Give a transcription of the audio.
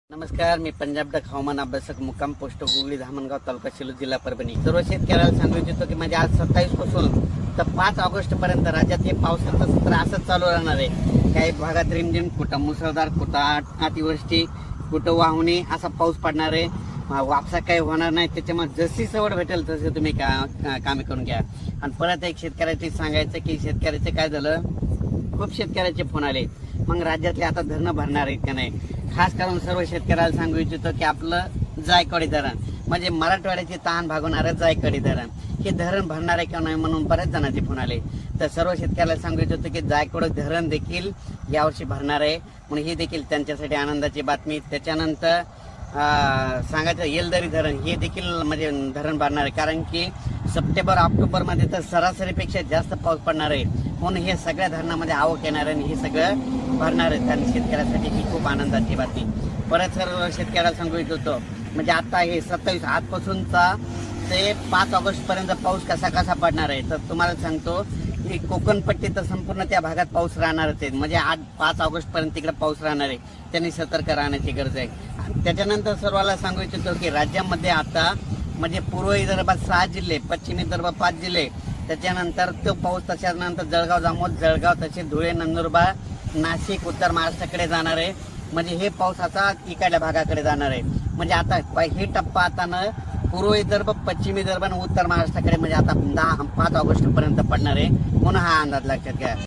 नमस्कार, मी पंजाब डक हवामान अभ्यासक मुक्काम पोस्ट गुगली धामणगाव तालुका शिरूर जिल्हा परभणी. सर्व शेतकऱ्याला सांगू इच्छितो की म्हणजे आज 27 पासून तर 5 ऑगस्ट पर्यंत राज्यात हे पावसाचं सत्र असंच चालू राहणार आहे. काही भागात रिमझिम, कुठं मुसळधार, कुठं अतिवृष्टी, कुठं वाहुणी असा पाऊस पडणार आहे. वापसा काही होणार नाही. त्याच्यामुळे जशी सवड भेटेल तसे तुम्ही कामे करून घ्या. आणि परत एक शेतकऱ्याचे सांगायचं की शेतकऱ्याचे काय झालं, खूप शेतकऱ्याचे फोन आले. मग राज्यातले आता धरणं भरणार आहेत का नाही. खास करून सर्व शेतकऱ्याला सांगू इच्छितो की आपलं जायकवाडी धरण म्हणजे मराठवाड्याची तहान भागवणारं जायकवाडी धरण हे धरण भरणार आहे किंवा नाही म्हणून बऱ्याच जणांचे फोन आले. तर सर्व शेतकऱ्याला सांगू इच्छितो की जायकवाडी धरण देखील यावर्षी भरणार आहे, म्हणून ही देखील त्यांच्यासाठी आनंदाची बातमी. त्याच्यानंतर सांगायचं येलदरी धरण हे देखील म्हणजे धरण भरणार आहे, कारण की सप्टेंबर ऑक्टोबर मध्ये तर सरासरीपेक्षा जास्त पाऊस पडणार आहे. म्हणून हे सगळ्या धरणामध्ये आवक येणार आहे आणि हे सगळं भरणार आहे. आणि शेतकऱ्यासाठी ही खूप आनंदाची बातमी. परत सर्व शेतकऱ्याला सांगू इच्छितो म्हणजे आता हे 27 आजपासूनचा ते 5 ऑगस्ट पर्यंत पाऊस कसा कसा पडणार आहे. तर तुम्हाला सांगतो की कोकण पट्टी तर संपूर्ण त्या भागात पाऊस राहणारच आहे. म्हणजे 5 ऑगस्ट पर्यंत तिकडे पाऊस राहणार आहे. त्यांनी सतर्क राहण्याची गरज आहे. त्याच्यानंतर सर्वाला सांगू इच्छितो की राज्यामध्ये आता म्हणजे पूर्व विदर्भात 6 जिल्हे, पश्चिम विदर्भात 5 जिल्हे, त्याच्यानंतर तो पाऊस त्याच्यानंतर जळगाव, जामोद, जळगाव, तसे धुळे, नंदुरबार, नाशिक, उत्तर महाराष्ट्राकडे जाणार आहे. म्हणजे हे पावसाचा इकडल्या भागाकडे जाणार आहे. म्हणजे आता हे टप्पा आता न पूर्व विदर्भ, पश्चिम विदर्भ आणि उत्तर महाराष्ट्राकडे म्हणजे आता 5 ऑगस्ट पर्यंत पडणार आहे. म्हणून हा अंदाज लक्षात घ्या.